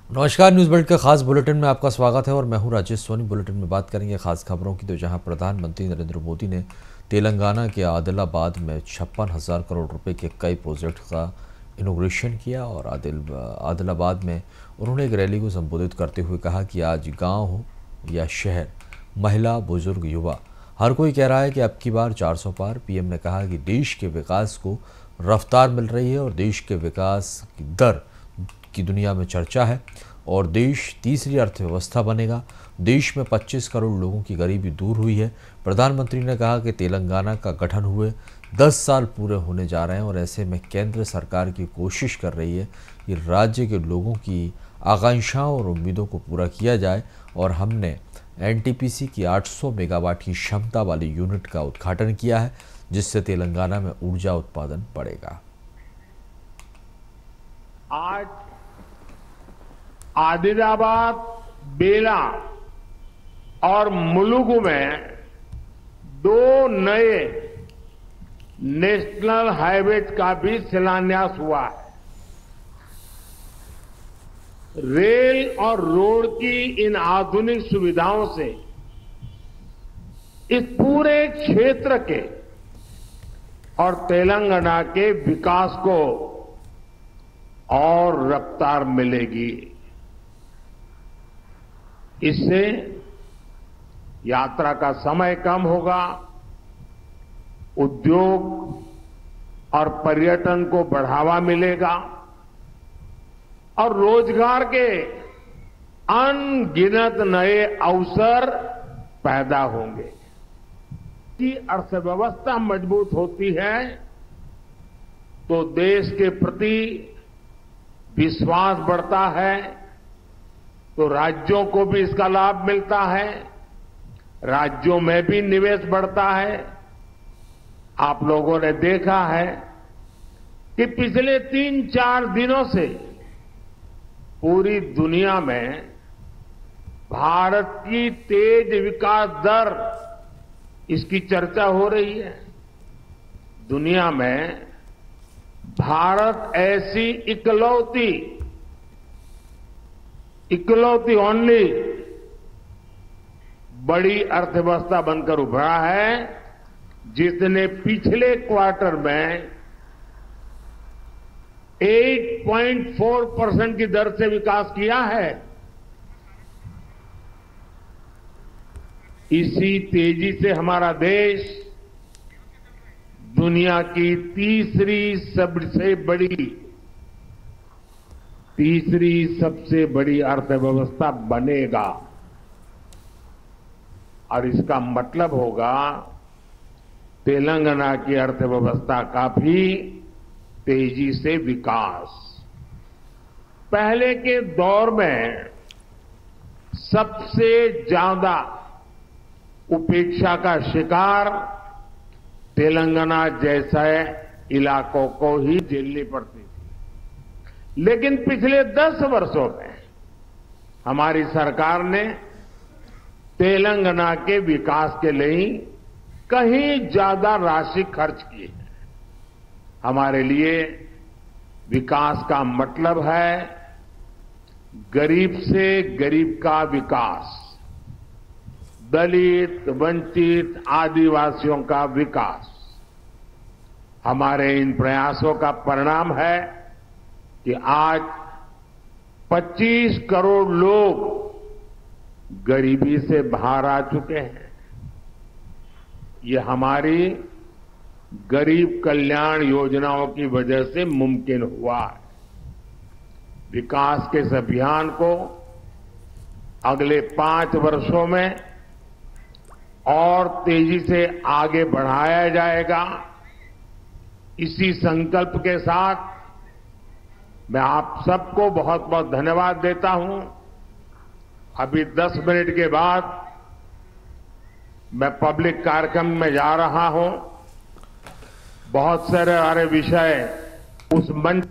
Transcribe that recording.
नमस्कार। News world के खास बुलेटिन में आपका स्वागत है और मैं हूं राजेश सोनी। बुलेटिन में बात करेंगे खास खबरों की, तो जहां प्रधानमंत्री नरेंद्र मोदी ने तेलंगाना के आदिलाबाद में 56,000 करोड़ रुपए के कई प्रोजेक्ट का इनॉग्रेशन किया और आदिलाबाद में उन्होंने एक रैली को संबोधित करते हुए कहा कि आज गाँव हो या शहर, महिला, बुजुर्ग, युवा, हर कोई कह रहा है कि अब की बार 400 पार। पीएम ने कहा कि देश के विकास को रफ्तार मिल रही है और देश के विकास की दर की दुनिया में चर्चा है और देश तीसरी अर्थव्यवस्था बनेगा। देश में 25 करोड़ लोगों की गरीबी दूर हुई है। प्रधानमंत्री ने कहा कि तेलंगाना का गठन हुए 10 साल पूरे होने जा रहे हैं और ऐसे में केंद्र सरकार की कोशिश कर रही है कि राज्य के लोगों की आकांक्षाओं और उम्मीदों को पूरा किया जाए। और हमने एनटीपीसी की 800 मेगावाट की क्षमता वाली यूनिट का उद्घाटन किया है, जिससे तेलंगाना में ऊर्जा उत्पादन बढ़ेगा। आज आदिलाबाद, बेला और मुलुगु में 2 नए नेशनल हाईवेज का भी शिलान्यास हुआ है। रेल और रोड की इन आधुनिक सुविधाओं से इस पूरे क्षेत्र के और तेलंगाना के विकास को और रफ्तार मिलेगी। इससे यात्रा का समय कम होगा, उद्योग और पर्यटन को बढ़ावा मिलेगा और रोजगार के अनगिनत नए अवसर पैदा होंगे। की अर्थव्यवस्था मजबूत होती है तो देश के प्रति विश्वास बढ़ता है, तो राज्यों को भी इसका लाभ मिलता है, राज्यों में भी निवेश बढ़ता है। आप लोगों ने देखा है कि पिछले 3-4 दिनों से पूरी दुनिया में भारत की तेज विकास दर, इसकी चर्चा हो रही है। दुनिया में भारत ऐसी इकलौती ओनली बड़ी अर्थव्यवस्था बनकर उभरा है जिसने पिछले क्वार्टर में 8.4% की दर से विकास किया है। इसी तेजी से हमारा देश दुनिया की तीसरी सबसे बड़ी अर्थव्यवस्था बनेगा और इसका मतलब होगा तेलंगाना की अर्थव्यवस्था का भी तेजी से विकास। पहले के दौर में सबसे ज्यादा उपेक्षा का शिकार तेलंगाना जैसे इलाकों को ही झेलनी पड़ती थी, लेकिन पिछले 10 वर्षों में हमारी सरकार ने तेलंगाना के विकास के लिए कहीं ज्यादा राशि खर्च की है। हमारे लिए विकास का मतलब है गरीब से गरीब का विकास, दलित, वंचित, आदिवासियों का विकास। हमारे इन प्रयासों का परिणाम है कि आज 25 करोड़ लोग गरीबी से बाहर आ चुके हैं। ये हमारी गरीब कल्याण योजनाओं की वजह से मुमकिन हुआ है। विकास के इस अभियान को अगले 5 वर्षों में और तेजी से आगे बढ़ाया जाएगा। इसी संकल्प के साथ मैं आप सबको बहुत बहुत धन्यवाद देता हूं। अभी 10 मिनट के बाद मैं पब्लिक कार्यक्रम में जा रहा हूं। बहुत सारे विषय उस मंच